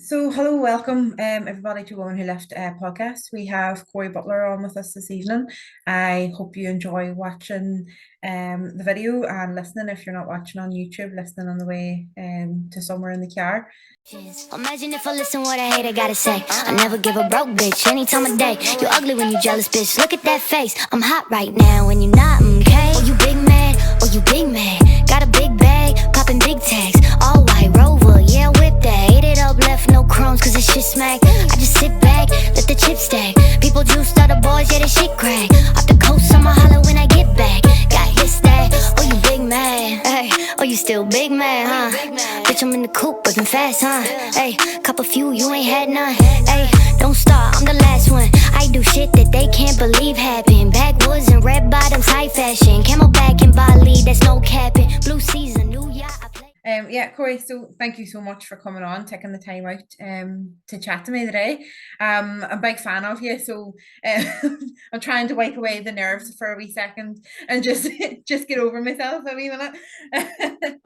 Hello, welcome everybody to Woman Who Left podcast. We have Cori Butler on with us this evening. I hope you enjoy watching the video and listening. If you're not watching on YouTube, listening on the way to somewhere in the car. Imagine if I listen what I hate, I gotta say. I never give a broke bitch any time of day. You ugly when you jealous, bitch. Look at that face. I'm hot right now when you're not, okay? Oh, you big mad, oh, you big mad. Got a big bag, popping big tags. All white Rover, yeah, whip that. Ate it up, left no crumbs, cause this shit smack. I just sit back, let the chips stack. People juiced other boys, yeah, they shit crack. Off the coast, I'ma holler when I get back. Got his that, oh, you big mad. Hey, oh, you still big mad, huh? Bitch, I'm in the coop, whipping fast, huh? Hey, cup of few, you ain't had none. Hey, don't start, I'm the last one. I do shit that they can't believe happened. Backwoods and red bottoms, high fashion. Camelback and Bali, that's no capping. Blue season, new yacht, I play. Yeah, Cori, so thank you so much for coming on, taking the time out to chat to me today. I'm a big fan of you, so I'm trying to wake away the nerves for a wee second and just just get over myself a wee minute.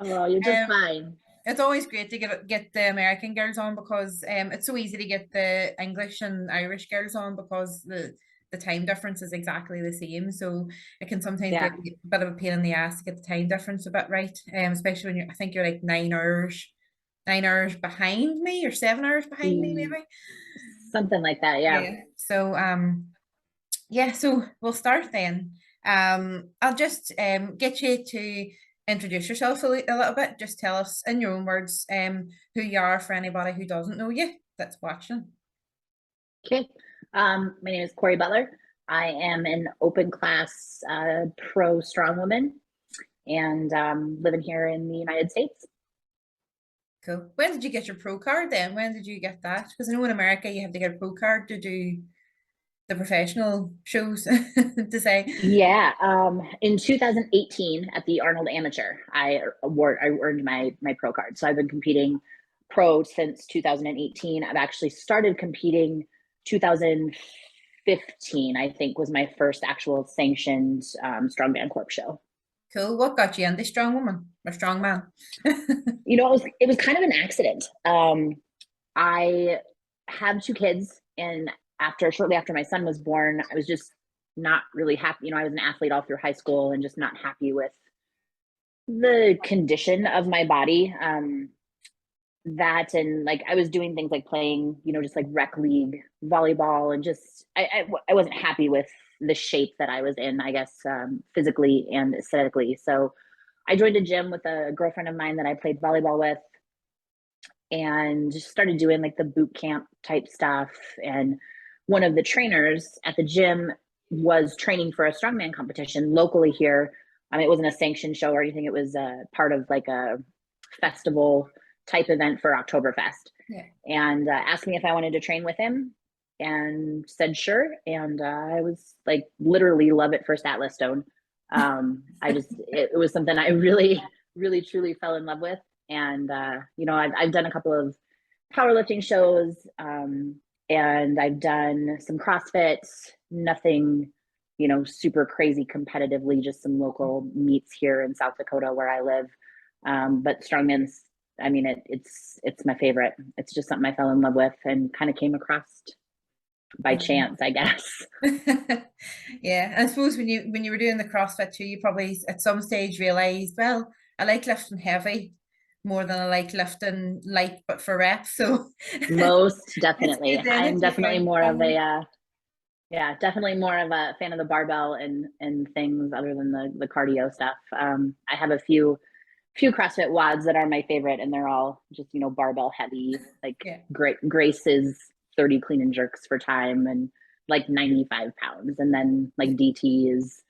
Oh, you're just Um, fine. it's always great to get the American girls on because it's so easy to get the English and Irish girls on because the time difference is exactly the same. So it can sometimes be Yeah. a bit of a pain in the ass to get the time difference a bit right. Especially when I think you're like 9 hours behind me or 7 hours behind me Mm, maybe. Something like that. Yeah. Yeah. So we'll start then. I'll just get you to introduce yourself a little bit. Just tell us in your own words who you are for anybody who doesn't know you that's watching. Okay. My name is Cori Butler. I am an open class pro strongwoman and living here in the United States. Cool. When did you get your pro card then? When did you get that? Because I know in America you have to get a pro card to do the professional shows to say. Yeah. In 2018 at the Arnold Amateur, I earned my pro card. So I've been competing pro since 2018. I've actually started competing 2015, I think, was my first actual sanctioned strongman corp show. Cool. What got you into strong woman or strong man? It was kind of an accident. I have two kids, and shortly after my son was born, I was just not really happy. I was an athlete all through high school and just not happy with the condition of my body. That and like I was doing things like playing, just like rec league volleyball, and just I wasn't happy with the shape that I was in, I guess, physically and aesthetically. So I joined a gym with a girlfriend of mine that I played volleyball with, and just started doing like the boot camp type stuff. And one of the trainers at the gym was training for a strongman competition locally here. It wasn't a sanctioned show or anything. It was part of like a festival type event for Oktoberfest. Yeah. And asked me if I wanted to train with him, and said sure. And I was like literally love at first Atlas stone. It was something I really, really, truly fell in love with. And, I've done a couple of powerlifting shows, and I've done some CrossFit, nothing, super crazy competitively, just some local meets here in South Dakota where I live. But strongman's, it's my favorite. It's just something I fell in love with and kind of came across by chance, I guess. Yeah, and I suppose when you were doing the CrossFit too, you probably at some stage realized, well, I like lifting heavy more than I like lifting light, but for reps. So Most it's definitely. good then I'm if you definitely found more of something. definitely more of a fan of the barbell and things other than the cardio stuff. I have a few CrossFit wads that are my favorite, and they're all just barbell heavy, like Yeah. Grace's 30 clean and jerks for time, and like 95 pounds, and then like DT is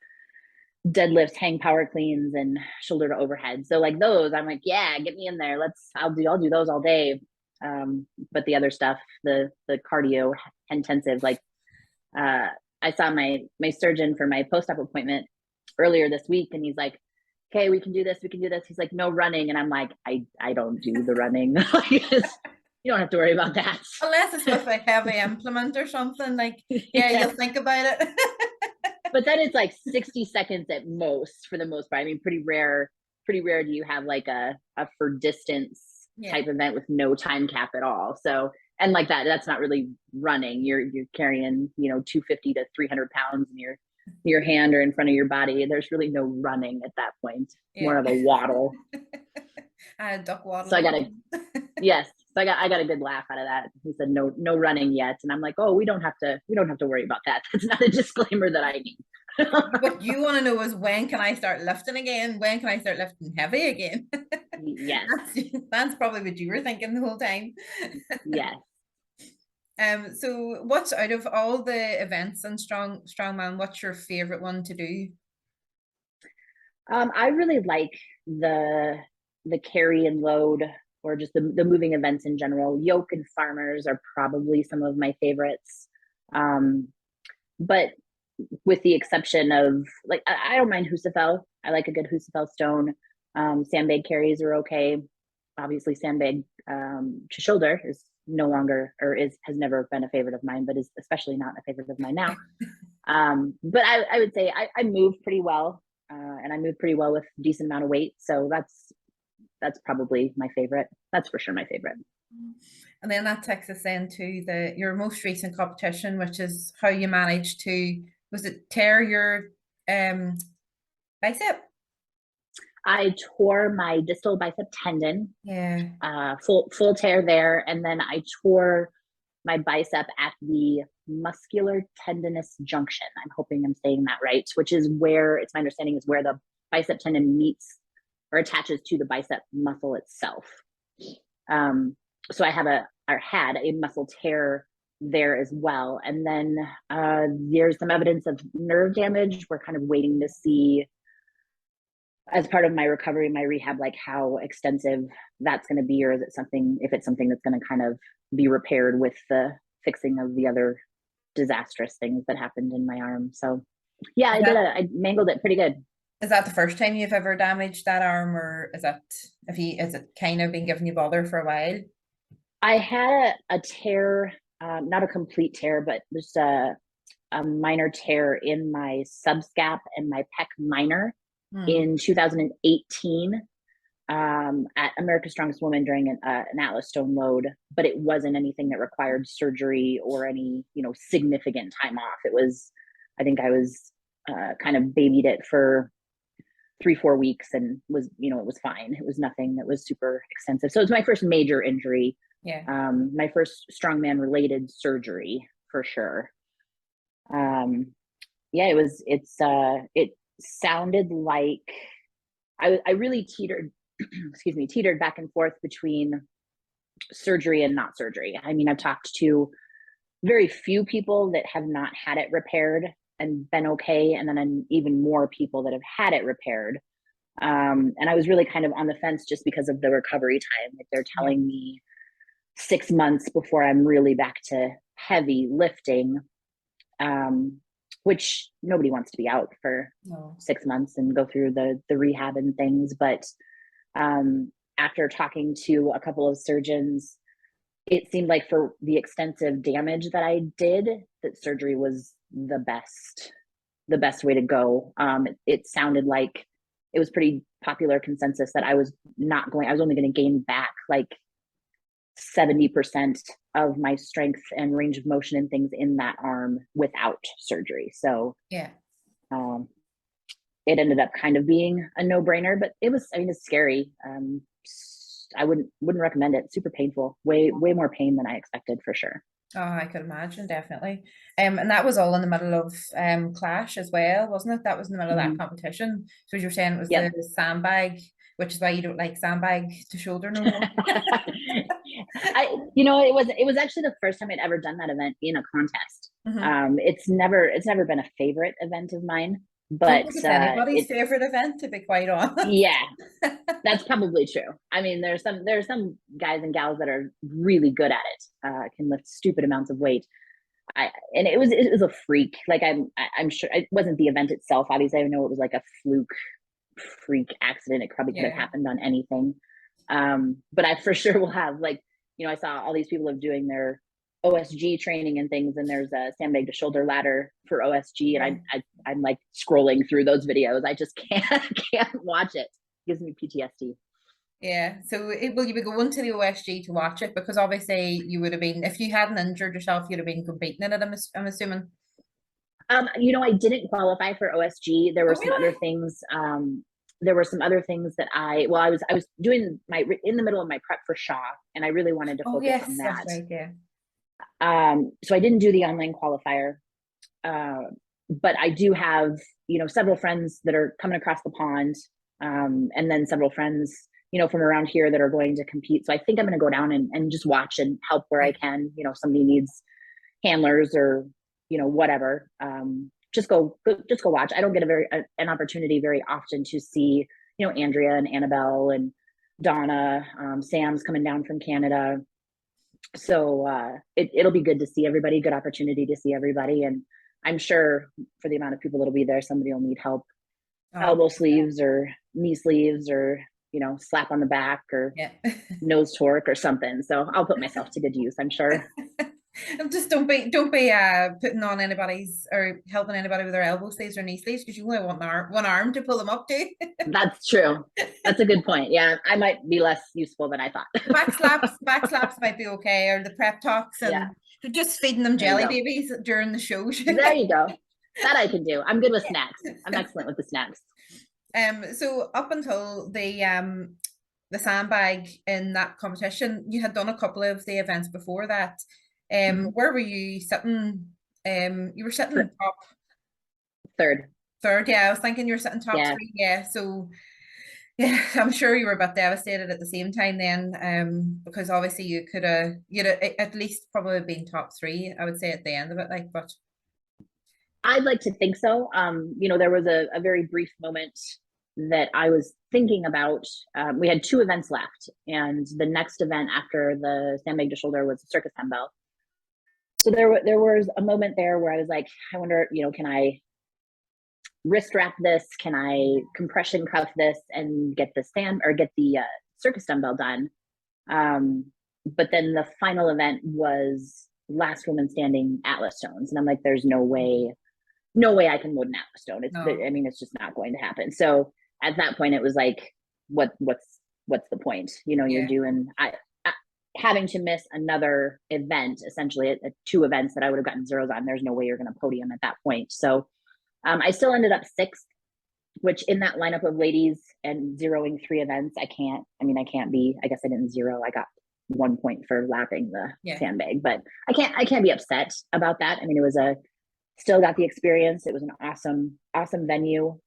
deadlifts, hang power cleans, and shoulder to overhead. So like those, I'm like, yeah, get me in there. I'll do those all day. But the other stuff, the cardio intensive, like I saw my surgeon for my post-op appointment earlier this week, and he's like, okay, we can do this. He's like, no running. And I'm like, I don't do the running. You don't have to worry about that. Unless it's with a heavy implement or something, like yeah, you'll think about it. But then it's like 60 seconds at most for the most part. I mean, pretty rare do you have like a for distance type event with no time cap at all. So, and like that's not really running. You're carrying, 250 to 300 pounds in your hand or in front of your body. There's really no running at that point. More of a waddle. Duck waddle. So yes. So I got a good laugh out of that. He said no running yet, and I'm like, oh, we don't have to worry about that. That's not a disclaimer that I need. What you want to know is, when can I start lifting again? When can I start lifting heavy again? Yes. That's probably what you were thinking the whole time. Yes. So what's, out of all the events in Strongman, what's your favorite one to do? I really like the carry and load, or just the moving events in general. Yoke and farmers are probably some of my favorites. But with the exception of, like, I don't mind Husafell. I like a good Husafell stone. Sandbag carries are okay. Obviously, sandbag to shoulder is no longer, or has never been a favorite of mine, but is especially not a favorite of mine now. But I would say I move pretty well, and I move pretty well with a decent amount of weight. So that's probably my favorite. That's for sure my favorite. And then that takes us into your most recent competition, which is how you managed to, was it tear your bicep? I tore my distal bicep tendon. Yeah. Full tear there, and then I tore my bicep at the muscular tendinous junction. I'm hoping I'm saying that right, which is where, it's my understanding, is where the bicep tendon meets or attaches to the bicep muscle itself. So I had a muscle tear there as well. And then there's some evidence of nerve damage. We're kind of waiting to see, as part of my recovery, my rehab, like how extensive that's going to be, or is it something, if it's something that's going to kind of be repaired with the fixing of the other disastrous things that happened in my arm. So yeah, I mangled it pretty good. Is that the first time you've ever damaged that arm, or is it kind of been giving you bother for a while? I had a tear, not a complete tear, but just a minor tear in my subscap and my pec minor in 2018 at America's Strongest Woman during an Atlas stone load, but it wasn't anything that required surgery or any, significant time off. It was, I think I was kind of babied it for 3-4 weeks and was, it was fine. It was nothing that was super extensive. So it's my first major injury. Yeah. My first strongman related surgery for sure. Yeah, it sounded like I really teetered back and forth between surgery and not surgery. I mean, I've talked to very few people that have not had it repaired and been okay, and then even more people that have had it repaired. And I was really kind of on the fence just because of the recovery time. Like, they're telling me 6 months before I'm really back to heavy lifting, which nobody wants to be out for 6 months and go through the rehab and things. But after talking to a couple of surgeons, it seemed like for the extensive damage that I did, that surgery was the best way to go. It sounded like it was pretty popular consensus that I was only going to gain back like 70% of my strength and range of motion and things in that arm without surgery. So yeah, it ended up kind of being a no-brainer, but it's scary. I wouldn't recommend it. Super painful, way more pain than I expected for sure. Oh, I could imagine, definitely. And that was all in the middle of Clash as well, wasn't it? That was in the middle of that competition. So as you're saying, it was the sandbag, which is why you don't like sandbag to shoulder no more. It was actually the first time I'd ever done that event in a contest. It's never been a favorite event of mine, but it's anybody's favorite event, to be quite honest. Yeah, that's probably true. I mean, there's some guys and gals that are really good at it, can lift stupid amounts of weight. And it was a freak. Like, I'm sure it wasn't the event itself. Obviously, I know it was like a freak accident. It probably could have happened on anything. But I for sure will have, like, I saw all these people of doing their OSG training and things, and there's a sandbag to shoulder ladder for OSG, and I'm like scrolling through those videos. I just can't watch it. It gives me PTSD. Yeah. So will you be going to the OSG to watch it? Because obviously you would have been, if you hadn't injured yourself, you'd have been competing in it, I'm assuming. I didn't qualify for OSG. There were Oh, some other really? things. There were some other things that I was doing in the middle of my prep for Shaw, and I really wanted to Oh, focus on yes, that's that. right. Yeah. So I didn't do the online qualifier, uh, but I do have several friends that are coming across the pond, and then several friends from around here that are going to compete. So I think I'm going to go down and just watch and help where I can. Somebody needs handlers or whatever. Just go watch. I don't get an opportunity very often to see Andrea and Annabelle and Donna. Sam's coming down from Canada, so it'll be good to see everybody. Good opportunity to see everybody, and I'm sure for the amount of people that'll be there, somebody will need help, Oh, elbow sleeves or knee sleeves or slap on the back or yeah. nose torque or something. So I'll put myself to good use, I'm sure. Just don't be putting on anybody's or helping anybody with their elbow sleeves or knee sleeves because you only want one arm to pull them up to. That's true. That's a good point. Yeah, I might be less useful than I thought. Back slaps might be okay, or the prep talks, Yeah, and just feeding them there you jelly go. babies during the show. There you go. That I can do. I'm good with snacks. I'm excellent with the snacks. So up until the sandbag in that competition, you had done a couple of the events before that. Mhm. Where were you sitting? You were sitting top Third. third. Yeah, I was thinking you were sitting top Yeah. three. Yeah, so yeah, I'm sure you were a bit devastated at the same time then, because obviously you'd have at least probably been top three, I would say at the end of it, like, but I'd like to think so. There was a very brief moment that I was thinking about. We had two events left, and the next event after the sandbag to shoulder was the circus dumbbell. So there was a moment there where I was like, I wonder, can I wrist wrap this? Can I compression cuff this and get the circus dumbbell done? But then the final event was last woman standing Atlas stones, and I'm like, there's no way I can load an Atlas stone. no, I mean, it's just not going to happen. So at that point, it was like, what's the point? You're yeah, doing having to miss another event, essentially two events that I would have gotten zeros on. There's no way you're going to podium at that point. So I still ended up sixth, which in that lineup of ladies and zeroing three events, I can't. I mean, I can't be. I guess I didn't zero. I got 1 point for lapping the yeah, sandbag, but I can't be upset about that. I mean, it was still got the experience. It was an awesome venue.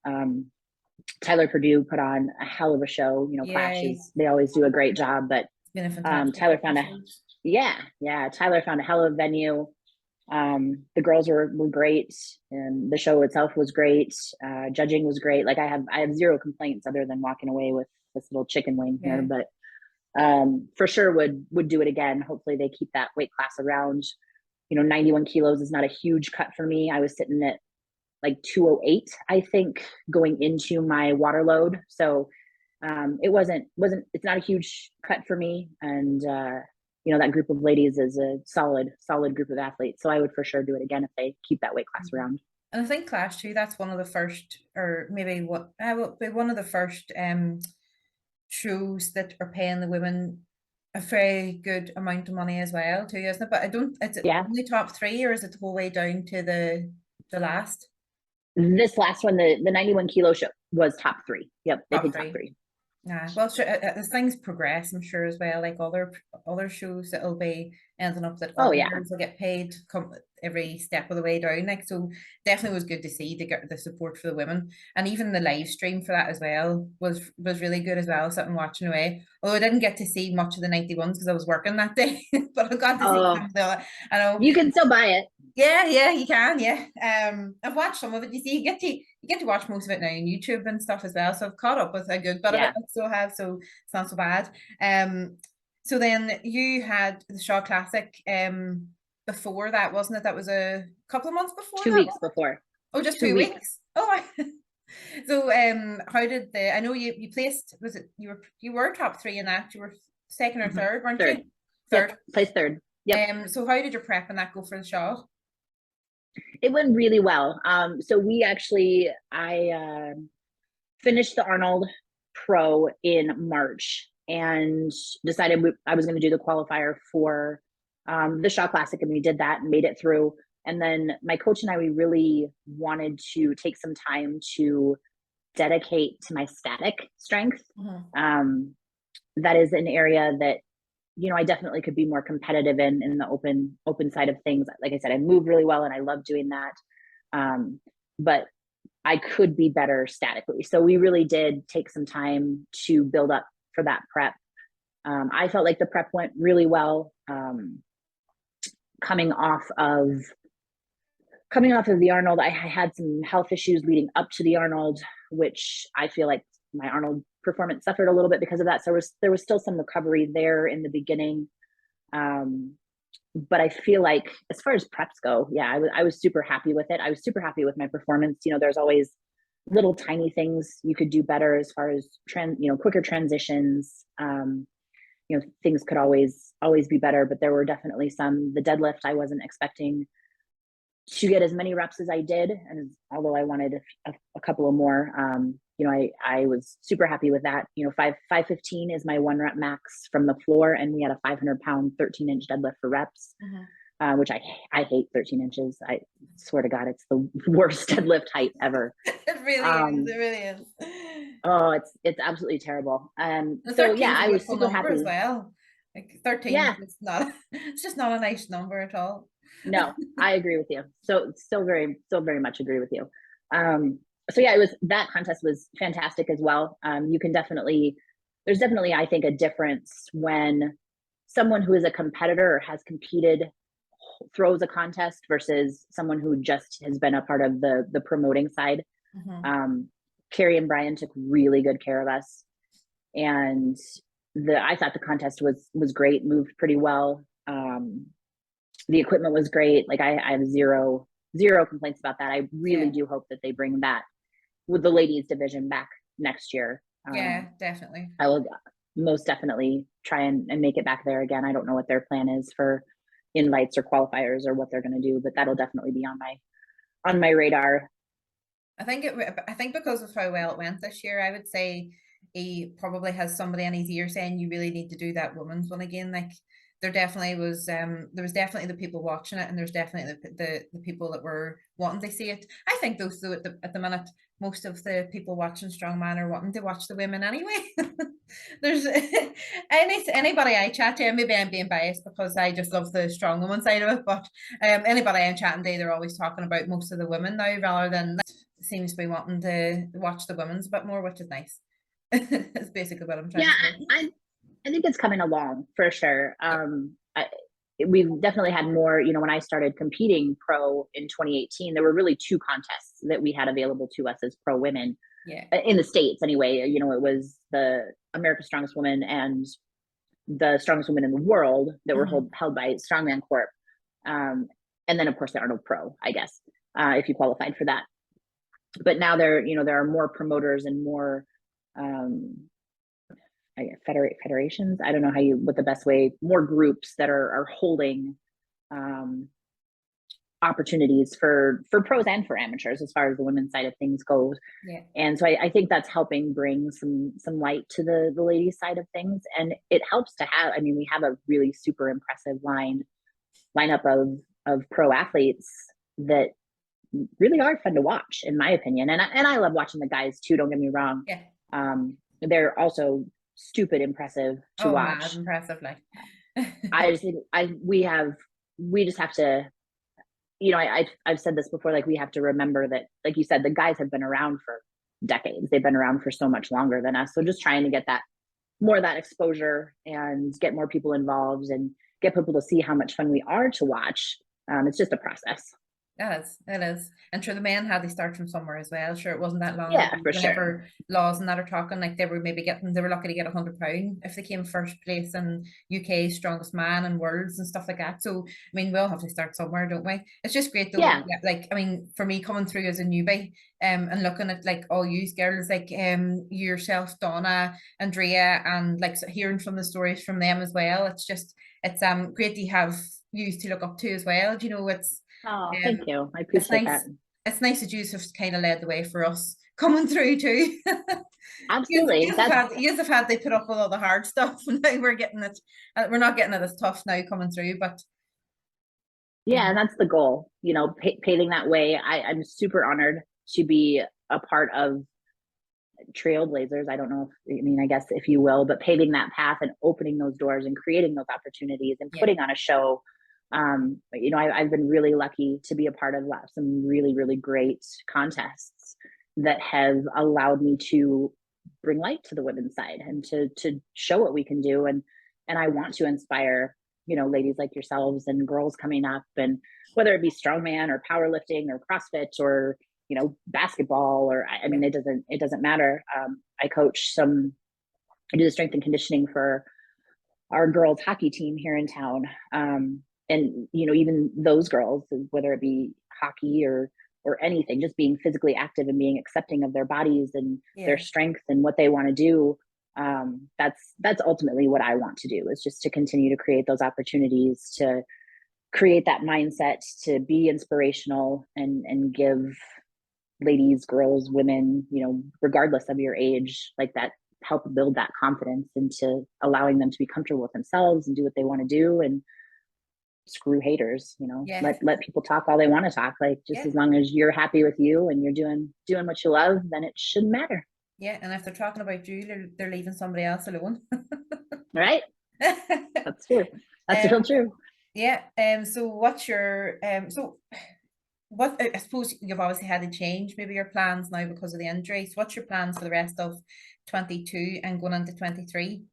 Tyler Purdue put on a hell of a show. yeah. Clashes, they always do a great job, but It's been a fantastic Tyler couple found of a shows. yeah, Tyler found a hell of a venue. The girls were great, and the show itself was great. Judging was great. Like I have zero complaints other than walking away with this little chicken wing here, Yeah, but for sure would do it again. Hopefully they keep that weight class around. 91 kilos is not a huge cut for me. I was sitting at like 208, I think, going into my water load. So it's not a huge cut for me. And that group of ladies is a solid group of athletes. So I would for sure do it again if they keep that weight class around. and I think Clash too. That's one of the first, or maybe what I will be one of the first shows that are paying the women a very good amount of money as well too, isn't it? But I don't. Is it Yeah. only top three, or is it the whole way down to the last This last one, the 91 kilo show was top three. Yep. They top paid top three? three. Yeah, well, sure, as things progress, I'm sure as well, like other shows that'll be ending up that Oh other yeah. girls will get paid come every step of the way down. Like, so definitely was good to see to get the support for the women, and even the live stream for that as well was really good as well. Something watching away. Although I didn't get to see much of the 91s because I was working that day, but I got to see some Oh, of the. I know. you can still buy it. Yeah, you can, yeah. I've watched some of it. You see, you get to watch most of it now on YouTube and stuff as well. So I've caught up with a good bit of it. Yeah. I still have, so it's not so bad. So then you had the Shaw Classic before that, wasn't it? That was a couple of months before Two that, weeks wasn't it? before. Oh, just 2 weeks. 2 weeks. Oh, so how did I know you placed, was it you were top three in that? You were second or Mhm. third, weren't you? Third. Yep. Third. Place third. Yep. So how did your prep and that go for the Shaw? It went really well. So I finished the Arnold Pro in March, and decided I was going to do the qualifier for the Shaw Classic, and we did that and made it through. And then my coach and I, we really wanted to take some time to dedicate to my static strength. That is an area that, you know, I definitely could be more competitive in the open side of things. Like I said, I move really well and I love doing that. But I could be better statically. So we really did take some time to build up for that prep. I felt like the prep went really well. Coming off of the Arnold, I had some health issues leading up to the Arnold, which I feel like my Arnold performance suffered a little bit because of that. So there was still some recovery there in the beginning. But I feel like as far as preps go, yeah, I was super happy with it. I was super happy with my performance. You know, there's always little tiny things you could do better as far as quicker transitions. You know, things could always be better, but there were definitely the deadlift I wasn't expecting to get as many reps as I did. And although I wanted a couple of more, you know, I was super happy with that. You know, 515 is my 1 rep max from the floor. And we had a 500-pound, 13-inch deadlift for reps, which I hate 13 inches. I swear to God, it's the worst deadlift height ever. It really is. It really is. Oh, it's absolutely terrible. So yeah, I was super happy as well. Like 13 yeah. It's just not a nice number at all. No, I agree with you. So still very much agree with you. So yeah, that contest was fantastic as well. There's definitely, I think, a difference when someone who is a competitor or has competed throws a contest versus someone who just has been a part of the promoting side. Carrie and Brian took really good care of us, and I thought the contest was great, moved pretty well. The equipment was great. Like I have zero complaints about that. I really do hope that they bring that with the ladies division back next year. Yeah, definitely. I will most definitely try and make it back there again. I don't know what their plan is for invites or qualifiers or what they're going to do, but that'll definitely be on my radar. I think because of how well it went this year, I would say he probably has somebody in his ear saying you really need to do that women's one again. Like there definitely was definitely the people watching it, and there's definitely the people that were wanting to see it. I think those though at the minute most of the people watching Strongman are wanting to watch the women anyway. There's anybody I chat to, maybe I'm being biased because I just love the Strongwoman side of it, but anybody I'm chatting to, they're always talking about most of the women now rather than seems to be wanting to watch the women's a bit more, which is nice. That's basically what I'm trying to say. I think it's coming along for sure. We've definitely had more, you know, when I started competing pro in 2018, there were really 2 contests that we had available to us as pro women in the States anyway. You know, it was the America's Strongest Woman and the Strongest Woman in the World that were held by Strongman Corp. And then of course the Arnold Pro, I guess, if you qualified for that. But now there are more promoters and more federations. I don't know what the best way, more groups that are holding opportunities for pros and for amateurs as far as the women's side of things goes. And so I think that's helping bring some light to the ladies side of things. And it helps to have, I mean, we have a really super impressive lineup of pro athletes that really are fun to watch, in my opinion. And I love watching the guys too, don't get me wrong. They're also stupid impressive to watch. Mad impressive, like. I just think we just have to, you know, I've said this before, like we have to remember that, like you said, the guys have been around for decades. They've been around for so much longer than us. So just trying to get more of that exposure and get more people involved and get people to see how much fun we are to watch. It's just a process. It is. And sure, the men had to start from somewhere as well. Sure, it wasn't that long. Yeah, for sure. Laws and that are talking, like they were lucky to get £100 if they came first place in UK's Strongest Man and Worlds and stuff like that. So I mean, we'll have to start somewhere, don't we? It's just great though. Yeah. Like I mean, for me coming through as a newbie, and looking at like all you girls, like yourself, Donna, Andrea, and like hearing from the stories from them as well. It's great to have you to look up to as well. You know, it's thank you. I appreciate that. It's nice that you have kind of led the way for us coming through too. Absolutely. You have had to put up with all the hard stuff, and now we're getting it. We're not getting it as tough now coming through, but Yeah, and that's the goal, you know, paving that way. I'm super honored to be a part of trailblazers. I don't know if, I mean, I guess if you will, but paving that path and opening those doors and creating those opportunities and putting on a show. You know, I've been really lucky to be a part of some really, really great contests that have allowed me to bring light to the women's side and to show what we can do. And I want to inspire, you know, ladies like yourselves and girls coming up, and whether it be strongman or powerlifting or CrossFit or, you know, basketball, or I mean, it doesn't matter. I do the strength and conditioning for our girls hockey team here in town. And, you know, even those girls, whether it be hockey or anything, just being physically active and being accepting of their bodies and their strength and what they want to do. That's ultimately what I want to do, is just to continue to create those opportunities, to create that mindset, to be inspirational and give ladies, girls, women, you know, regardless of your age, like that, help build that confidence into allowing them to be comfortable with themselves and do what they want to do, and screw haters, you know, let people talk all they want to talk. Like, just as long as you're happy with you and you're doing what you love, then it shouldn't matter. Yeah, and if they're talking about you, they're leaving somebody else alone. Right? That's true. That's real true. Yeah. So what's your so what, I suppose you've obviously had to change maybe your plans now because of the injury. So what's your plans for the rest of 22 and going into 23?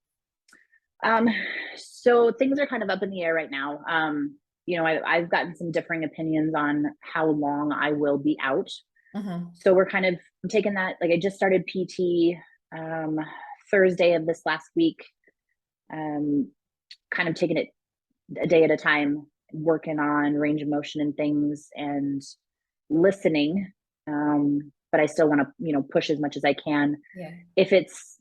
So things are kind of up in the air right now. You know, I've gotten some differing opinions on how long I will be out. So we're kind of taking that, like I just started PT Thursday of this last week, kind of taking it a day at a time, working on range of motion and things and listening. But I still want to, you know, push as much as I can. If it's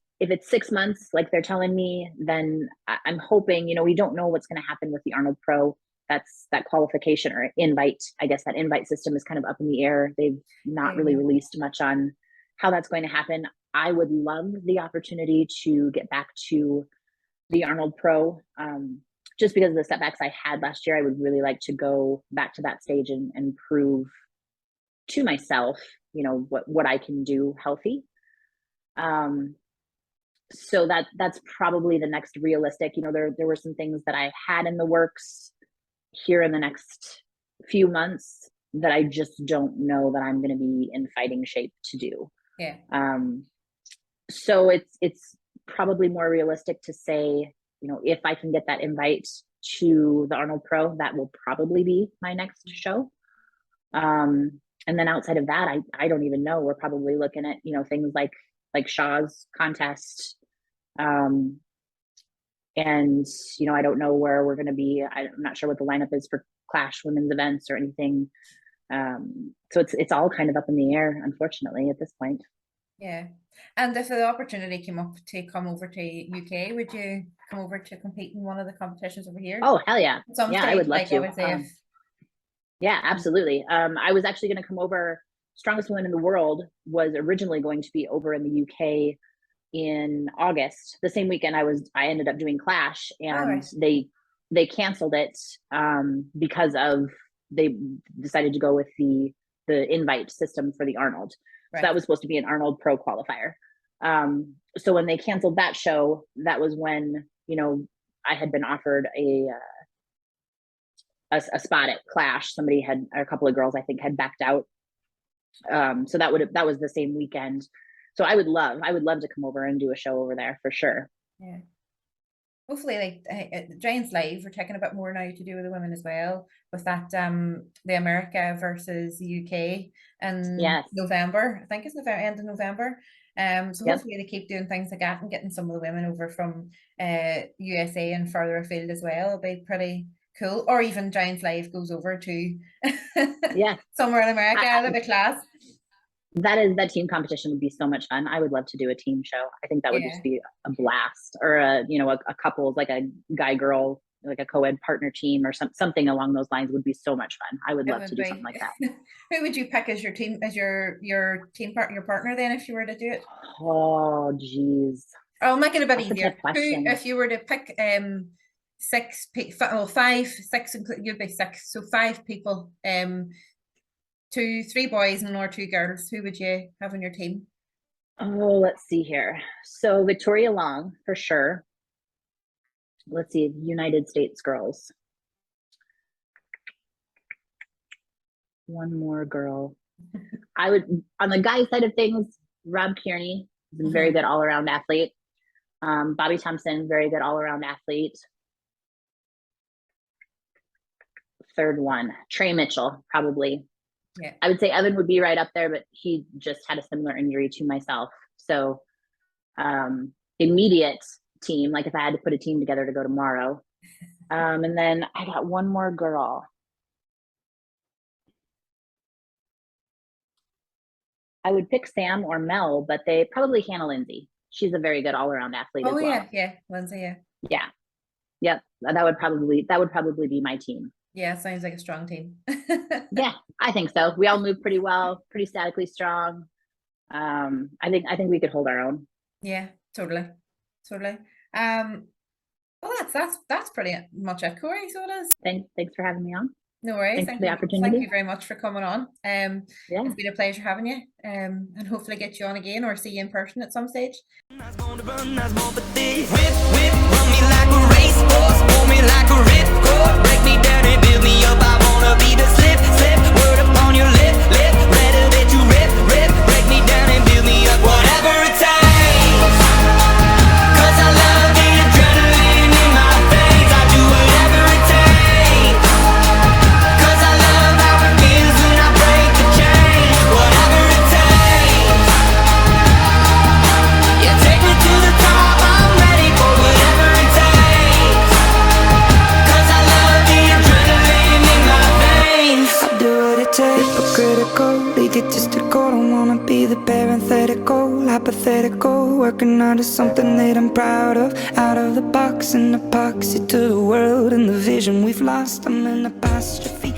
6 months, like they're telling me, then I'm hoping, you know, we don't know what's going to happen with the Arnold Pro. That's that qualification or invite. I guess that invite system is kind of up in the air. They've not really released much on how that's going to happen. I would love the opportunity to get back to the Arnold Pro. Just because of the setbacks I had last year, I would really like to go back to that stage and prove to myself, you know, what I can do healthy. So that's probably the next realistic, you know, there were some things that I had in the works here in the next few months that I just don't know that I'm going to be in fighting shape to do. So it's probably more realistic to say, you know, if I can get that invite to the Arnold Pro, that will probably be my next show. And then outside of that, I don't even know. We're probably looking at, you know, things like Shaw's contest. And, you know, I don't know where we're going to be. I'm not sure what the lineup is for Clash women's events or anything. So it's all kind of up in the air, unfortunately, at this point. Yeah. And if the opportunity came up to come over to UK, would you come over to compete in one of the competitions over here? Oh, hell yeah. Yeah, I would love to. Yeah, absolutely. I was actually going to come over. Strongest Woman in the World was originally going to be over in the UK in August. The same weekend I ended up doing Clash, and they canceled it because of, they decided to go with the invite system for the Arnold. So that was supposed to be an Arnold Pro qualifier. So when they canceled that show, that was when, you know, I had been offered a spot at Clash. Somebody had, a couple of girls I think had backed out. So that was the same weekend. So I would love to come over and do a show over there for sure. Yeah. Hopefully, like Giants Live, we're taking a bit more now to do with the women as well, with that the America versus the UK in November. I think it's November, end of November. So hopefully they keep doing things like that and getting some of the women over from USA and further afield as well. It'll be pretty cool. Or even Giants Live goes over to somewhere in America. That'd be class. That team competition would be so much fun. I would love to do a team show. I think that would just be a blast, or a couples, like a guy girl like a co-ed partner team or something along those lines would be so much fun. I would love to do something like that. Who would you pick as your team, as your team partner, your partner then, if you were to do it? Oh, geez. I'll make it a bit That's a easier. tough question. If you were to pick five, six, you'd be six, so five people, three boys and or two girls. Who would you have on your team? Oh, let's see here. So Victoria Long, for sure. Let's see, United States girls. One more girl. I would, on the guy side of things, Rob Kearney is a very good all-around athlete. Bobby Thompson, very good all-around athlete. Third one, Trey Mitchell, probably. Yeah. I would say Evan would be right up there, but he just had a similar injury to myself. So immediate team, like if I had to put a team together to go tomorrow. And then I got one more girl. I would pick Sam or Mel, but they probably Hannah Lindsay. She's a very good all-around athlete as well. Yeah, Lindsay, yeah. Yeah. Yep. That would probably be my team. Yeah, sounds like a strong team. Yeah, I think so. We all move pretty well, pretty statically strong. I think we could hold our own. Yeah, totally. Well, that's pretty much it, Cori. So it is. Thanks for having me on. No worries. Thanks for the opportunity. Thank you very much for coming on. Yeah. It's been a pleasure having you. And hopefully get you on again or see you in person at some stage. Hypothetical, working out of something that I'm proud of. Out of the box, an epoxy to the world and the vision we've lost. I'm in apostrophe.